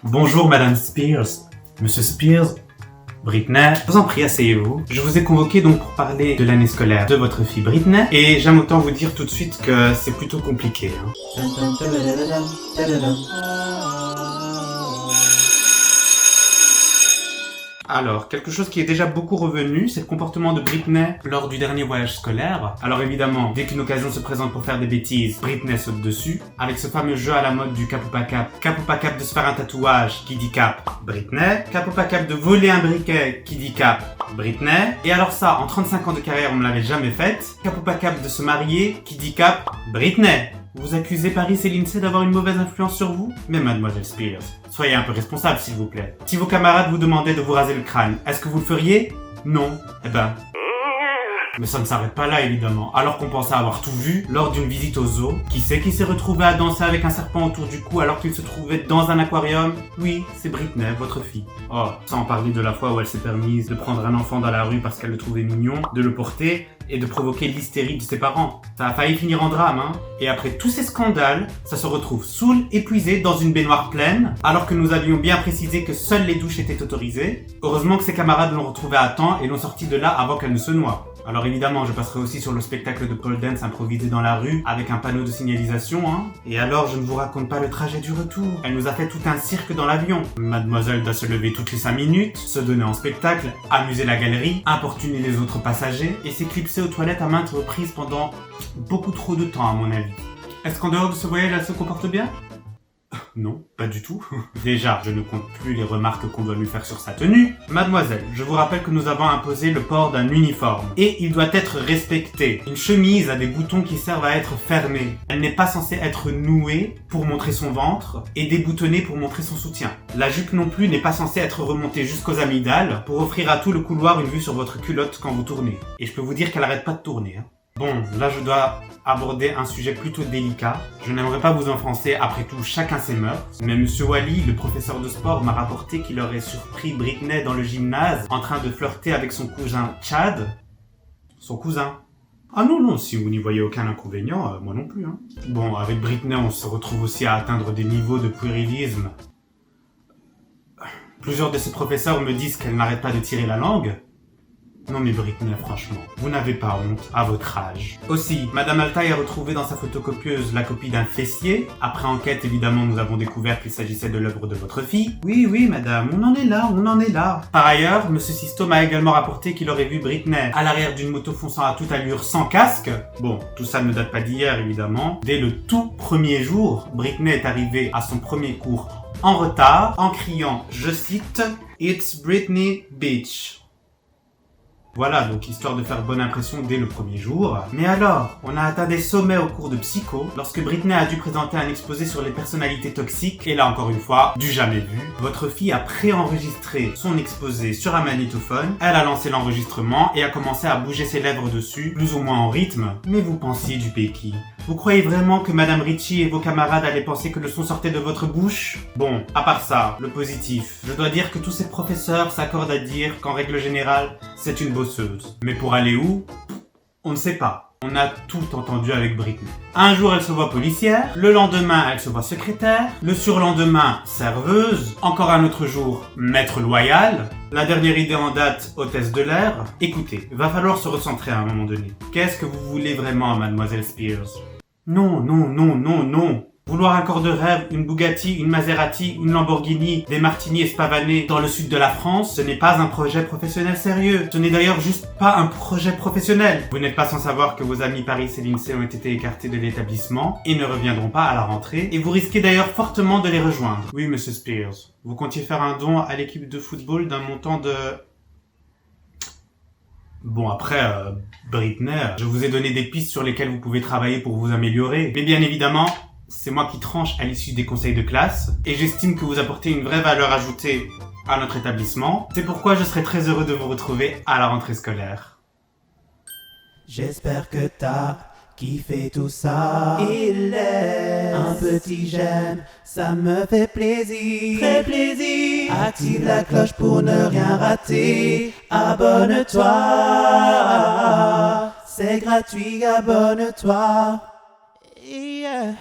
Bonjour Madame Spears, Monsieur Spears, Britney, je vous en prie, asseyez-vous. Je vous ai convoqué donc pour parler de l'année scolaire de votre fille Britney, et j'aime autant vous dire tout de suite que c'est plutôt compliqué. Alors, quelque chose qui est déjà beaucoup revenu, c'est le comportement de Britney lors du dernier voyage scolaire. Alors évidemment, dès qu'une occasion se présente pour faire des bêtises, Britney saute dessus. Avec ce fameux jeu à la mode du cap ou pas cap de se faire un tatouage, qui dit cap, Britney. Cap ou pas cap de voler un briquet, qui dit cap, Britney. Et alors ça, en 35 ans de carrière, on me l'avait jamais faite. Cap ou pas cap de se marier, qui dit cap, Britney. Vous accusez Paris et l'INSEE d'avoir une mauvaise influence sur vous? Mais mademoiselle Spears, soyez un peu responsable s'il vous plaît. Si vos camarades vous demandaient de vous raser le crâne, est-ce que vous le feriez? Non. Eh ben... Mais ça ne s'arrête pas là évidemment, alors qu'on pensait avoir tout vu lors d'une visite au zoo. Qui c'est qui s'est retrouvé à danser avec un serpent autour du cou alors qu'il se trouvait dans un aquarium? Oui, c'est Britney, votre fille. Oh, sans parler de la fois où elle s'est permise de prendre un enfant dans la rue parce qu'elle le trouvait mignon, de le porter et de provoquer l'hystérie de ses parents. Ça a failli finir en drame, hein. Et après tous ces scandales, ça se retrouve saoul, épuisé, dans une baignoire pleine, alors que nous avions bien précisé que seules les douches étaient autorisées. Heureusement que ses camarades l'ont retrouvée à temps et l'ont sortie de là avant qu'elle ne se noie. Alors évidemment, je passerai aussi sur le spectacle de pole dance improvisé dans la rue avec un panneau de signalisation, hein. Et alors, je ne vous raconte pas le trajet du retour. Elle nous a fait tout un cirque dans l'avion. Mademoiselle doit se lever toutes les 5 minutes, se donner en spectacle, amuser la galerie, importuner les autres passagers et s'éclipser aux toilettes à maintes reprises pendant beaucoup trop de temps à mon avis. Est-ce qu'en dehors de ce voyage, elle se comporte bien? Non, pas du tout. Déjà, je ne compte plus les remarques qu'on doit lui faire sur sa tenue. Mademoiselle, je vous rappelle que nous avons imposé le port d'un uniforme. Et il doit être respecté. Une chemise a des boutons qui servent à être fermés. Elle n'est pas censée être nouée pour montrer son ventre et déboutonnée pour montrer son soutien. La jupe non plus n'est pas censée être remontée jusqu'aux amygdales pour offrir à tout le couloir une vue sur votre culotte quand vous tournez. Et je peux vous dire qu'elle arrête pas de tourner, hein. Bon, là je dois aborder un sujet plutôt délicat. Je n'aimerais pas vous offenser, après tout chacun ses mœurs. Mais Monsieur Wally, le professeur de sport, m'a rapporté qu'il aurait surpris Britney dans le gymnase en train de flirter avec son cousin Chad. Son cousin. Ah non, si vous n'y voyez aucun inconvénient, moi non plus, hein. Bon, avec Britney on se retrouve aussi à atteindre des niveaux de puérilisme. Plusieurs de ses professeurs me disent qu'elle n'arrête pas de tirer la langue. Non mais Britney, franchement, vous n'avez pas honte à votre âge. Aussi, Madame Altaï a retrouvé dans sa photocopieuse la copie d'un fessier. Après enquête, évidemment, nous avons découvert qu'il s'agissait de l'œuvre de votre fille. Oui, madame, on en est là. Par ailleurs, Monsieur Sisto m'a également rapporté qu'il aurait vu Britney à l'arrière d'une moto fonçant à toute allure sans casque. Bon, tout ça ne date pas d'hier, évidemment. Dès le tout premier jour, Britney est arrivée à son premier cours en retard, en criant, je cite, « It's Britney Beach ». Voilà, donc histoire de faire bonne impression dès le premier jour. Mais alors, on a atteint des sommets au cours de psycho, lorsque Britney a dû présenter un exposé sur les personnalités toxiques, et là encore une fois, du jamais vu. Votre fille a préenregistré son exposé sur un magnétophone, elle a lancé l'enregistrement et a commencé à bouger ses lèvres dessus, plus ou moins en rythme. Mais vous pensiez du péki. Vous croyez vraiment que Madame Ritchie et vos camarades allaient penser que le son sortait de votre bouche? Bon, à part ça, le positif. Je dois dire que tous ces professeurs s'accordent à dire qu'en règle générale, c'est une bosseuse. Mais pour aller où? On ne sait pas. On a tout entendu avec Britney. Un jour, elle se voit policière. Le lendemain, elle se voit secrétaire. Le surlendemain, serveuse. Encore un autre jour, maître loyal. La dernière idée en date, hôtesse de l'air. Écoutez, va falloir se recentrer à un moment donné. Qu'est-ce que vous voulez vraiment, Mademoiselle Spears? Non. Vouloir un corps de rêve, une Bugatti, une Maserati, une Lamborghini, des martinis espavanés dans le sud de la France, ce n'est pas un projet professionnel sérieux. Ce n'est d'ailleurs juste pas un projet professionnel. Vous n'êtes pas sans savoir que vos amis Paris et l'INSEE ont été écartés de l'établissement et ne reviendront pas à la rentrée, et vous risquez d'ailleurs fortement de les rejoindre. Oui, Monsieur Spears, vous comptiez faire un don à l'équipe de football d'un montant de... Bon après, Britney, je vous ai donné des pistes sur lesquelles vous pouvez travailler pour vous améliorer. Mais bien évidemment, c'est moi qui tranche à l'issue des conseils de classe. Et j'estime que vous apportez une vraie valeur ajoutée à notre établissement. C'est pourquoi je serai très heureux de vous retrouver à la rentrée scolaire. J'espère que t'as kiffé tout ça. Il est un petit j'aime, ça me fait plaisir. Très plaisir. Active la cloche pour ne rien rater. Abonne-toi. C'est gratuit, abonne-toi. Yeah.